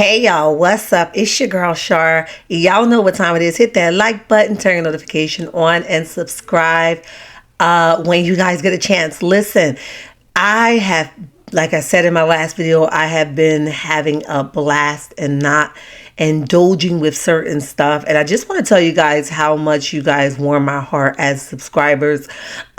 Hey y'all, what's up? It's your girl Shar. Y'all know what time it is. Hit that like button, turn your notification on, and subscribe when you guys get a chance. Listen, I have, like I said in my last video, I have been having a blast and not indulging with certain stuff. And I just want to tell you guys how much you guys warm my heart as subscribers.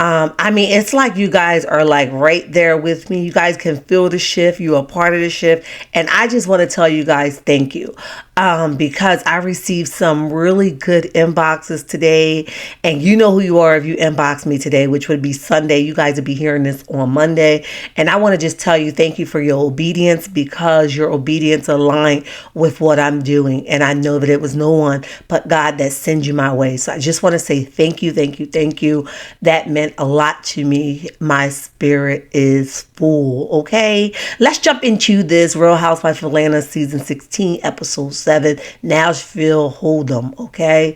I mean, it's like you guys are like right there with me. You guys can feel the shift. You are part of the shift. And I just want to tell you guys thank you. Because I received some really good inboxes today. And you know who you are if you inbox me today, which would be Sunday. You guys will be hearing this on Monday. And I want to just tell you thank you for your obedience, because your obedience aligned with what I'm doing. And I know that it was no one but God that sent you my way. So I just want to say thank you, thank you, thank you. That meant a lot to me. My spirit is full. Okay, let's jump into this Real Housewives of Atlanta season 16 episode 7, Nashville Hold'em. Okay,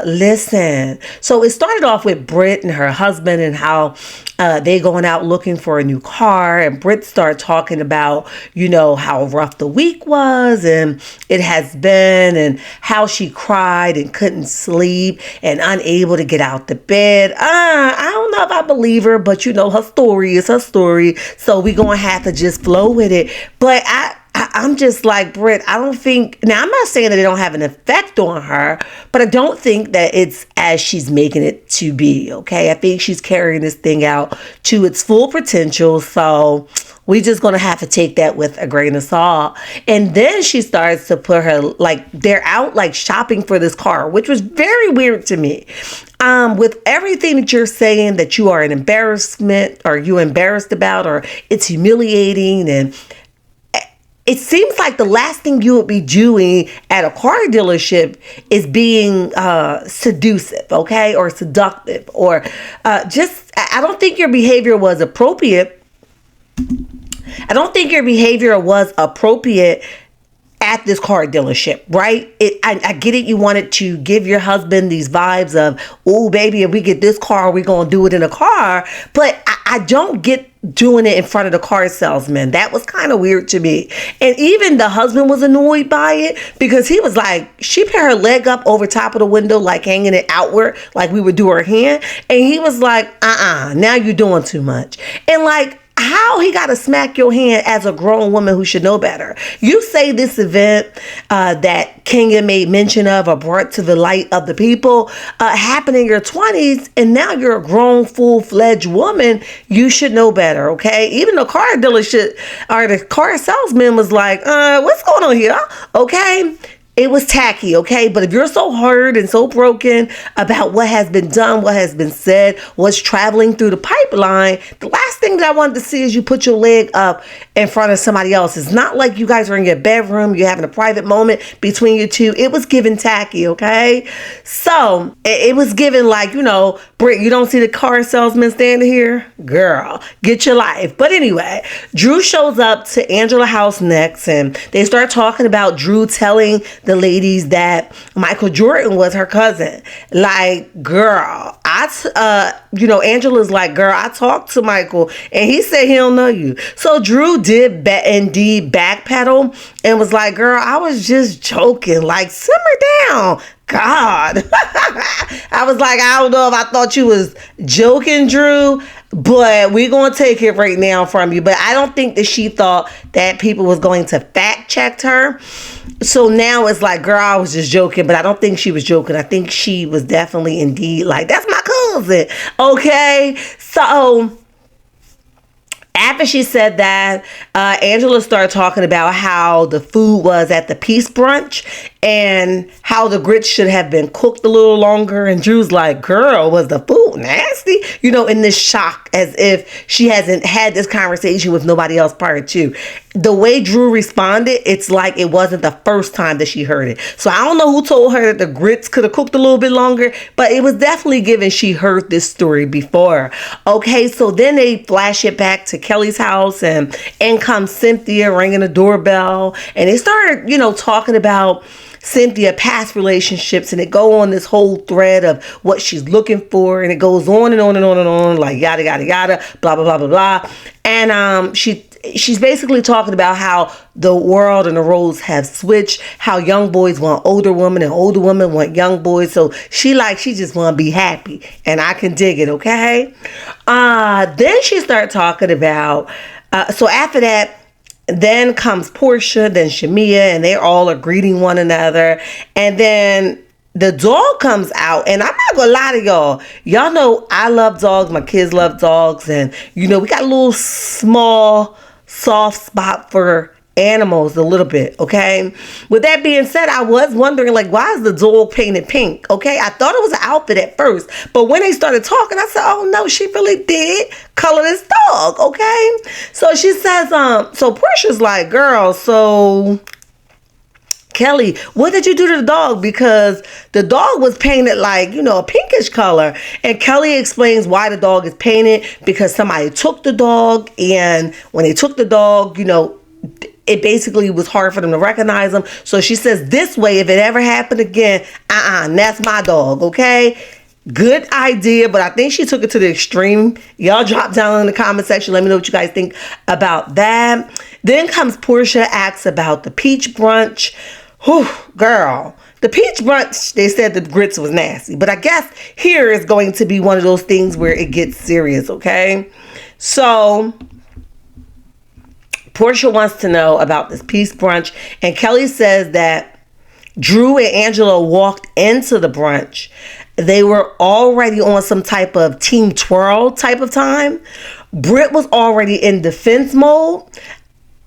listen. So it started off with Britt and her husband and how they going out looking for a new car, and Britt started talking about, you know, how rough the week was and it has been, and how she cried and couldn't sleep and unable to get out the bed. I don't know if I believe her, but you know, her story is her story, so we gonna have to just flow with it. But I'm just like, Britt, I don't think, now I'm not saying that it don't have an effect on her, but I don't think that it's as she's making it to be, okay? I think she's carrying this thing out to its full potential, so we just gonna have to take that with a grain of salt. And then she starts to put her, like, they're out like shopping for this car, which was very weird to me. With everything that you're saying that you are an embarrassment, or you embarrassed about, or it's humiliating, and it seems like the last thing you would be doing at a car dealership is being seductive, okay, or seductive, or I don't think your behavior was appropriate. I don't think your behavior was appropriate at this car dealership, right? I get it. You wanted to give your husband these vibes of, oh, baby, if we get this car, we're going to do it in a car. But I don't get doing it in front of the car salesman. That was kind of weird to me. And even the husband was annoyed by it, because he was like, she put her leg up over top of the window, like hanging it outward, like we would do her hand. And he was like, now you're doing too much. And like, how he got to smack your hand as a grown woman who should know better. You say this event that Kenya made mention of, or brought to the light of the people, happened in your 20s, and now you're a grown, full-fledged woman. You should know better, okay? Even the car dealership or the car salesman was like, what's going on here? Okay? It was tacky, okay? But if you're so hurt and so broken about what has been done, what has been said, what's traveling through the pipeline, the last thing that I wanted to see is you put your leg up in front of somebody else. It's not like you guys are in your bedroom, you're having a private moment between you two. It was given tacky, okay? So it was given like, you know, Britt, you don't see the car salesman standing here? Girl, get your life. But anyway, Drew shows up to Angela's house next, and they start talking about Drew telling the ladies that Michael Jordan was her cousin. Like, girl, Angela's like, girl, I talked to Michael and he said he don't know you. So Drew did indeed backpedal and was like, girl, I was just joking. Like, simmer down. God. I was like, I don't know if I thought you was joking, Drew, but we're going to take it right now from you. But I don't think that she thought that people was going to fact check her. So now it's like, girl, I was just joking, but I don't think she was joking. I think she was definitely indeed like, that's my cousin. Okay. So after she said that, Angela started talking about how the food was at the peace brunch and how the grits should have been cooked a little longer. And Drew's like, girl, was the food nasty? You know, in this shock, as if she hasn't had this conversation with nobody else prior to. The way Drew responded, it's like it wasn't the first time that she heard it. So I don't know who told her that the grits could have cooked a little bit longer, but it was definitely given she heard this story before. Okay, so then they flash it back to Kelly's house, and in comes Cynthia ringing the doorbell, and they started, you know, talking about Cynthia past relationships, and it go on this whole thread of what she's looking for, and it goes on and on and on and on, like yada yada yada, blah blah blah blah blah. And she's basically talking about how the world and the roles have switched, how young boys want older women and older women want young boys. So she just want to be happy, and I can dig it. Okay. Then she started talking about, so after that, then comes Portia, then Shamia, and they all are greeting one another. And then the dog comes out, and I'm not gonna lie to y'all. Y'all know I love dogs. My kids love dogs, and we got a little small soft spot for animals a little bit, okay? With that being said, I was wondering, like, why is the dog painted pink? Okay, I thought it was an outfit at first, but when they started talking, I said, oh no, she really did color this dog, okay? So she says, so Portia's like, girl, so Kelly, what did you do to the dog? Because the dog was painted like, a pinkish color. And Kelly explains why the dog is painted, because somebody took the dog, and when they took the dog, it basically was hard for them to recognize him. So she says, this way, if it ever happened again, that's my dog, okay? Good idea, but I think she took it to the extreme. Y'all drop down in the comment section. Let me know what you guys think about that. Then comes Portia, asks about the peach brunch. Whew, girl. The peach brunch, they said the grits was nasty. But I guess here is going to be one of those things where it gets serious, okay? So Portia wants to know about this peach brunch. And Kelly says that Drew and Angela walked into the brunch. They were already on some type of team twirl type of time. Britt was already in defense mode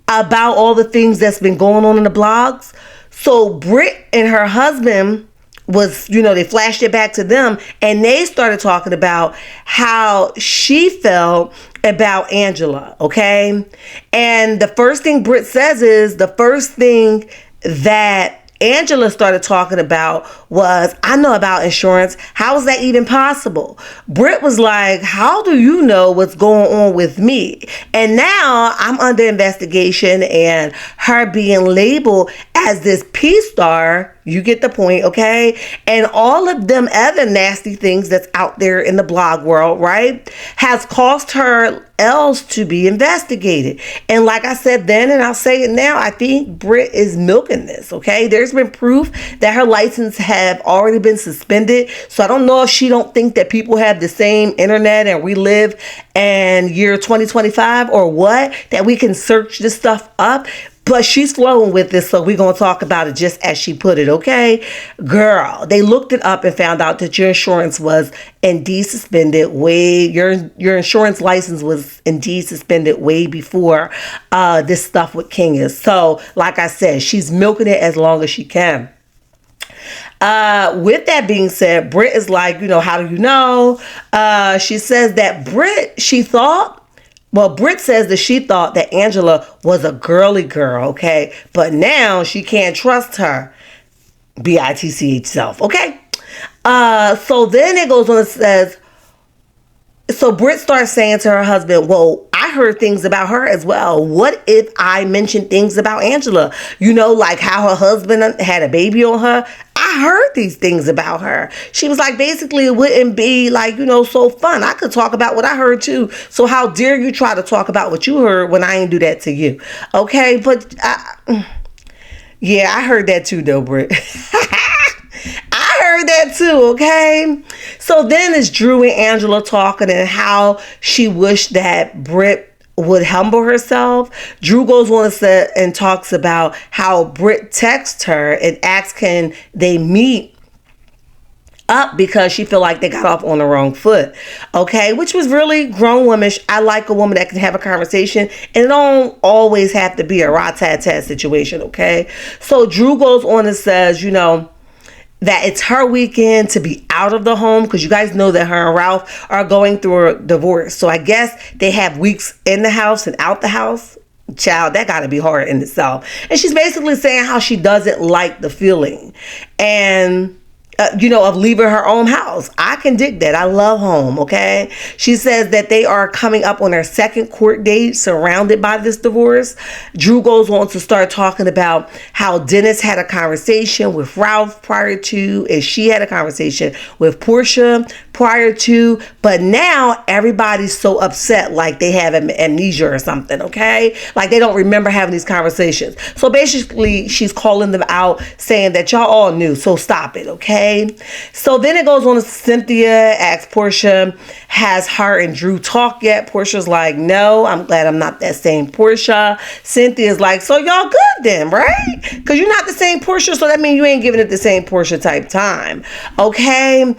about all the things that's been going on in the blogs. So Britt and her husband was, they flashed it back to them, and they started talking about how she felt about Angela, okay? And the first thing Britt says is, the first thing that Angela started talking about was, I know about insurance. How is that even possible? Britt was like, how do you know what's going on with me? And now I'm under investigation, and her being labeled as this P-star, you get the point, okay? And all of them other nasty things that's out there in the blog world, right, has caused her else to be investigated. And like I said then, and I'll say it now, I think Britt is milking this, okay? There's been proof that her license have already been suspended. So I don't know if she don't think that people have the same internet and we live in year 2025 or what, that we can search this stuff up. But she's flowing with this, so we're going to talk about it just as she put it, okay? Girl, they looked it up and found out that your insurance was indeed suspended your insurance license was indeed suspended way before this stuff with King is. So, like I said, she's milking it as long as she can. With that being said, Britt is like, how do you know? She says that Britt says that she thought that Angela was a girly girl, okay? But now she can't trust her BITCH self, okay? So then it goes on and says, so Britt starts saying to her husband, well, I heard things about her as well. What if I mentioned things about Angela? Like how her husband had a baby on her. I heard these things about her. She was like, basically, it wouldn't be like, so fun. I could talk about what I heard too. So how dare you try to talk about what you heard when I ain't do that to you? Okay, but yeah, I heard that too, though, Britt. I heard that too, okay? So then it's Drew and Angela talking and how she wished that Britt would humble herself. Drew goes on and talks about how Britt texts her and asks can they meet up because she feel like they got off on the wrong foot, okay? Which was really grown womanish. I like a woman that can have a conversation, and it don't always have to be a rat-tat-tat situation, okay? So Drew goes on and says, that it's her weekend to be out of the home, because you guys know that her and Ralph are going through a divorce. So I guess they have weeks in the house and out the house. Child, that got to be hard in itself. And she's basically saying how she doesn't like the feeling and of leaving her own house. I can dig that. I love home, okay? She says that they are coming up on their second court date surrounded by this divorce. Drew goes on to start talking about how Dennis had a conversation with Ralph prior to, and she had a conversation with Portia. prior to, but now everybody's so upset like they have amnesia or something, okay? Like they don't remember having these conversations. So basically, she's calling them out, saying that y'all all knew, so stop it, okay? So then it goes on to Cynthia asks Portia, has her and Drew talked yet? Portia's like, no, I'm glad I'm not that same Portia. Cynthia's like, so y'all good then, right? Because you're not the same Portia, so that means you ain't giving it the same Portia type time, okay?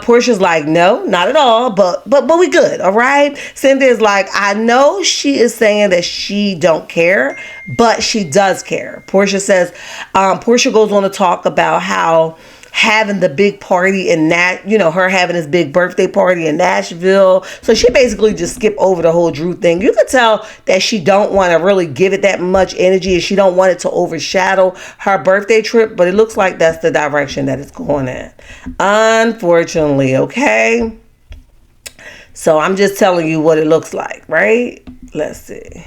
Portia's like, no, not at all, but we good, all right? Cynthia's like, I know she is saying that she don't care, but she does care. Portia says, Portia goes on to talk about how having the big party in that, her having this big birthday party in Nashville. So she basically just skipped over the whole Drew thing. You could tell that she don't want to really give it that much energy and she don't want it to overshadow her birthday trip, but it looks like that's the direction that it's going in. Unfortunately, okay? So I'm just telling you what it looks like, right? Let's see.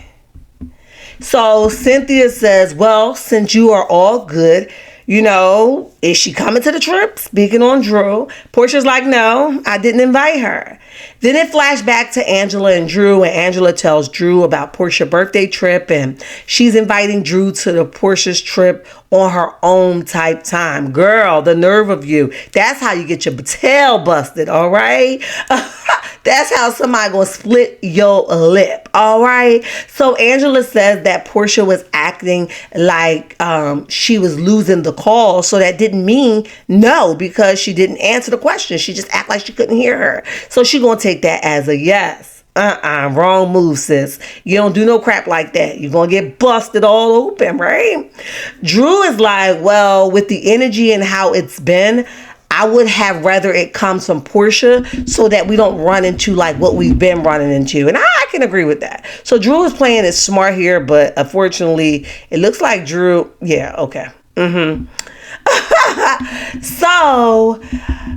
So Cynthia says, well, since you are all good, is she coming to the trip? Speaking on Drew, Portia's like, no, I didn't invite her. Then it flashed back to Angela and Drew, and Angela tells Drew about Portia's birthday trip, and she's inviting Drew to the Portia's trip on her own type time. Girl, the nerve of you. That's how you get your tail busted, all right? That's how somebody gonna split your lip, all right? So Angela says that Portia was acting like she was losing the call, so that didn't mean no, because she didn't answer the question. She just act like she couldn't hear her. So she gonna take that as a yes. Wrong move, sis. You don't do no crap like that. You're gonna get busted all open, right? Drew is like, well, with the energy and how it's been, I would have rather it comes from Portia so that we don't run into like what we've been running into. And I can agree with that. So Drew is playing it smart here, but unfortunately, it looks like Drew. Yeah, okay. So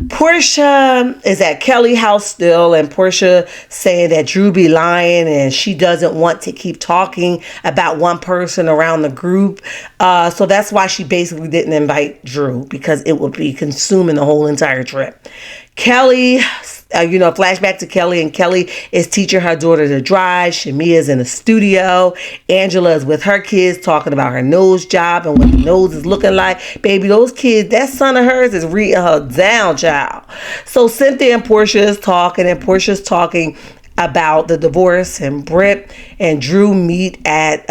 Portia is at Kelly's house still, and Portia saying that Drew be lying and she doesn't want to keep talking about one person around the group. So that's why she basically didn't invite Drew, because it would be consuming the whole entire trip. Kelly, flashback to Kelly, and Kelly is teaching her daughter to drive. Shamia's in the studio. Angela is with her kids talking about her nose job and what the nose is looking like. Baby, those kids, that son of hers is reading her down, child. So Cynthia and Portia is talking, and Portia's talking about the divorce, and Britt and Drew meet at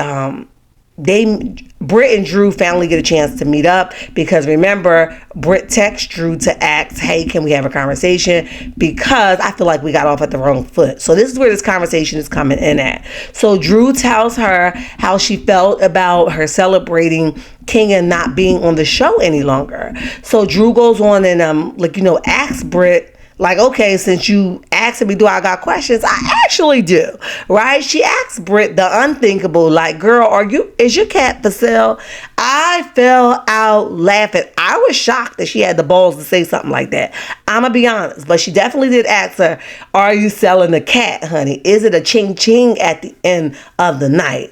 Britt and Drew finally get a chance to meet up, because remember, Britt texts Drew to ask, hey, can we have a conversation? Because I feel like we got off at the wrong foot. So this is where this conversation is coming in at. So Drew tells her how she felt about her celebrating Kenya not being on the show any longer. So Drew goes on and asks Britt, like, okay, since you asked me, do I got questions? I actually do, right? She asks Britt the unthinkable, like, girl, is your cat for sale? I fell out laughing. I was shocked that she had the balls to say something like that. I'm going to be honest, but she definitely did ask her, are you selling the cat, honey? Is it a ching-ching at the end of the night?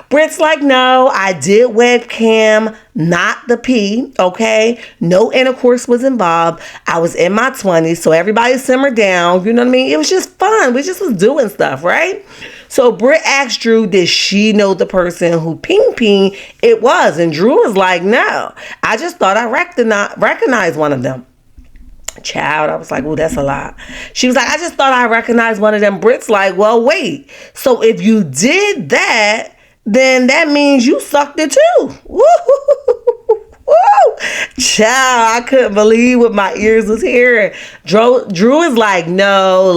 Britt's like, no, I did webcam, not the P, okay? No intercourse was involved. I was in my 20s, so everybody simmered down. You know what I mean? It was just fun. We just was doing stuff, right? So Britt asked Drew, did she know the person who ping it was? And Drew was like, no, I just thought I recognized one of them. Child, I was like, oh, that's a lot. She was like, I just thought I recognized one of them. Britt's like, well, wait. So if you did that, then that means you sucked it too. Woo! Child, I couldn't believe what my ears was hearing. Drew is like, no,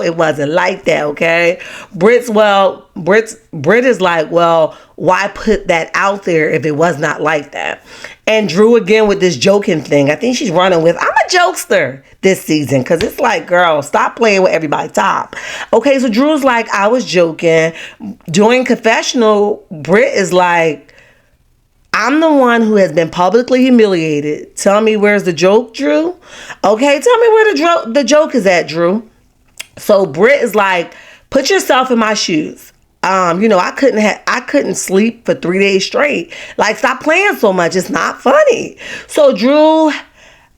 it wasn't like that, okay? Britt is like, well, why put that out there if it was not like that? And Drew again with this joking thing. I think she's running with, I'm a jokester this season, because it's like, girl, stop playing with everybody's top. Okay, so Drew's like, I was joking. During confessional, Britt is like, I'm the one who has been publicly humiliated. Tell me, where's the joke, Drew? Okay, tell me where the joke is at, Drew. So Britt is like, put yourself in my shoes. I couldn't sleep for 3 days straight. Like, stop playing so much. It's not funny. So Drew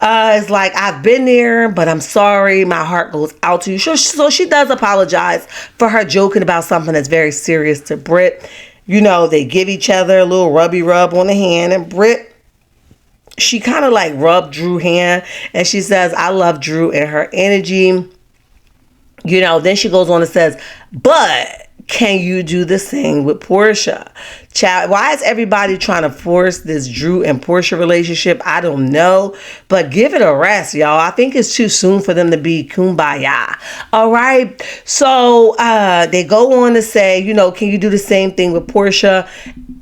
It's like, I've been there, but I'm sorry. My heart goes out to you. So she does apologize for her joking about something that's very serious to Britt. You know, they give each other a little rubby rub on the hand, and Britt, she kind of like rubbed Drew's hand, and she says, I love Drew and her energy. You know, then she goes on and says, but can you do the same with Portia? Child, why is everybody trying to force this Drew and Portia relationship? I don't know, but give it a rest, y'all. I think it's too soon for them to be kumbaya. All right. So they go on to say, you know, can you do the same thing with Portia?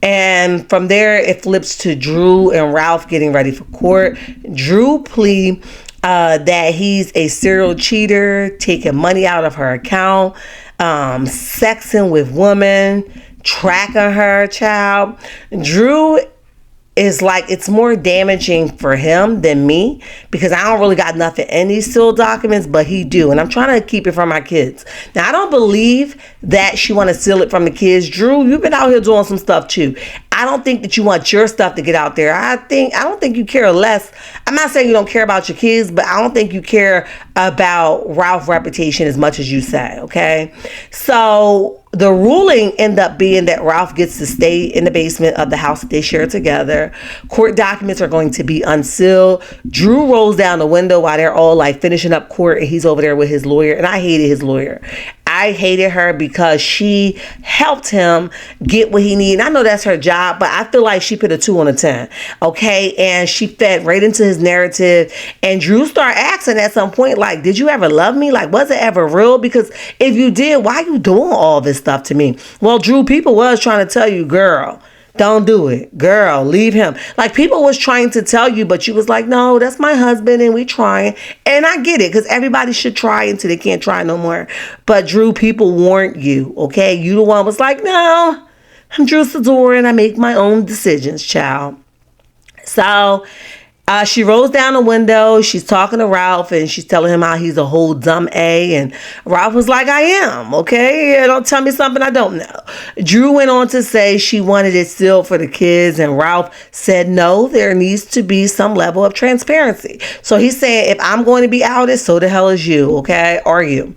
And from there, it flips to Drew and Ralph getting ready for court. Drew plea that he's a serial cheater, taking money out of her account, sexing with women, tracking her, child. Drew is like, it's more damaging for him than me, because I don't really got nothing in these sealed documents, but he do, and I'm trying to keep it from my kids. Now, I don't believe that she want to seal it from the kids. Drew, you've been out here doing some stuff too. I don't think that you want your stuff to get out there. I don't think you care less. I'm not saying you don't care about your kids, but I don't think you care about Ralph's reputation as much as you say, okay? So the ruling ended up being that Ralph gets to stay in the basement of the house that they share together. Court documents are going to be unsealed. Drew rolls down the window while they're all like finishing up court, and he's over there with his lawyer, and I hated his lawyer. I hated her because she helped him get what he needed. I know that's her job, but I feel like she put a 2 on a 10. Okay. And she fed right into his narrative. And Drew started asking at some point, like, did you ever love me? Like, was it ever real? Because if you did, why are you doing all this stuff to me? Well, Drew, people was trying to tell you, girl, don't do it. Girl, leave him. Like, people was trying to tell you, but you was like, no, that's my husband and we trying. And I get it, because everybody should try until they can't try no more. But Drew, people warned you, okay? You the one was like, no, I'm Drew Sidor and I make my own decisions, child. So she rolls down the window. She's talking to Ralph, and she's telling him how he's a whole dumb A. And Ralph was like, I am, okay? Yeah, don't tell me something I don't know. Drew went on to say she wanted it sealed for the kids, and Ralph said, no, there needs to be some level of transparency. So he's saying, if I'm going to be outed, so the hell is you, okay? Are you?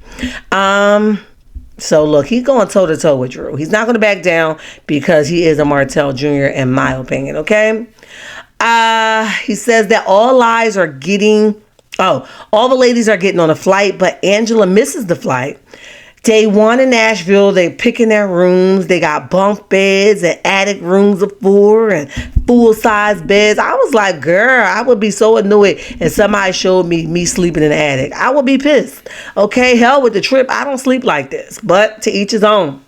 So look, he's going toe to toe with Drew. He's not going to back down, because he is a Martell Jr. in my opinion, okay? He says that all the ladies are getting on a flight, but Angela misses the flight. Day 1 in Nashville, they picking their rooms. They got bunk beds and attic rooms of 4 and full-size beds. I was like, girl, I would be so annoyed if somebody showed me sleeping in the attic. I would be pissed. Okay, hell with the trip. I don't sleep like this, but to each his own.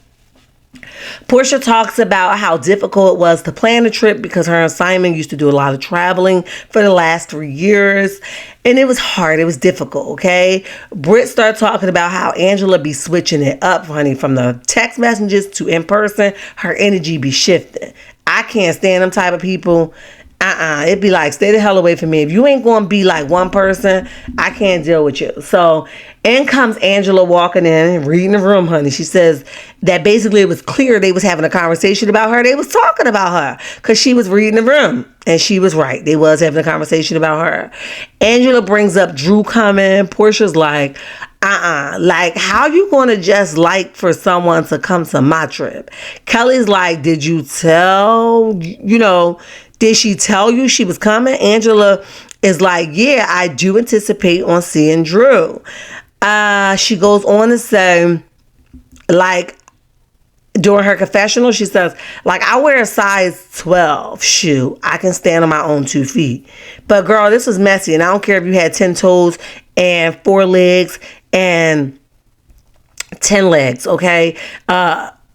Portia talks about how difficult it was to plan the trip, because her and Simon used to do a lot of traveling for the last 3 years, and it was hard. It was difficult, okay? Britt started talking about how Angela be switching it up, honey, from the text messages to in person. Her energy be shifting. I can't stand them type of people. It'd be like, stay the hell away from me. If you ain't going to be like one person, I can't deal with you. So in comes Angela walking in and reading the room, honey. She says that basically it was clear they was having a conversation about her. They was talking about her because she was reading the room. And she was right. They was having a conversation about her. Angela brings up Drew coming. Portia's like, like, how you going to just like for someone to come to my trip? Kelly's like, did you tell, did she tell you she was coming? Angela is like, yeah, I do anticipate on seeing Drew. She goes on to say, like, during her confessional, she says, like, I wear a size 12 shoe. I can stand on my own 2 feet. But girl, this was messy. And I don't care if you had 10 toes and 4 legs and 10 legs, okay?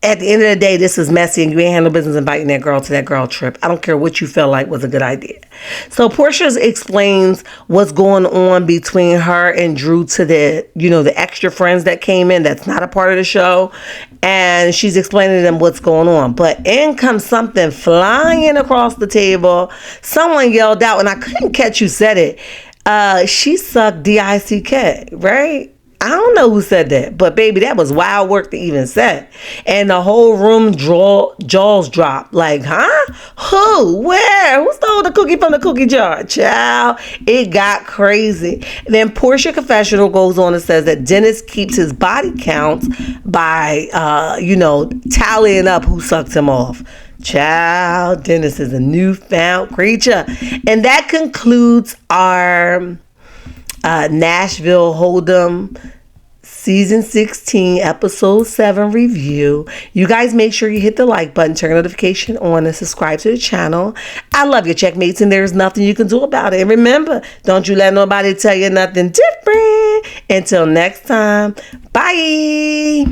At the end of the day, this is messy, and you ain't had no business inviting that girl to that girl trip. I don't care what you felt like was a good idea. So Portia explains what's going on between her and Drew to the extra friends that came in that's not a part of the show. And she's explaining to them what's going on. But in comes something flying across the table. Someone yelled out, and I couldn't catch who said it. She sucked D-I-C-K, right? I don't know who said that, but baby, that was wild work to even say. And the whole room jaws dropped. Like, huh? Who? Where? Who stole the cookie from the cookie jar? Child, it got crazy. Then Portia Confessional goes on and says that Dennis keeps his body counts by, tallying up who sucked him off. Child, Dennis is a newfound creature. And that concludes our Nashville Hold'em Season 16, Episode 7 review. You guys make sure you hit the like button, turn notification on, and subscribe to the channel. I love your checkmates, and there's nothing you can do about it. And remember, don't you let nobody tell you nothing different. Until next time, bye.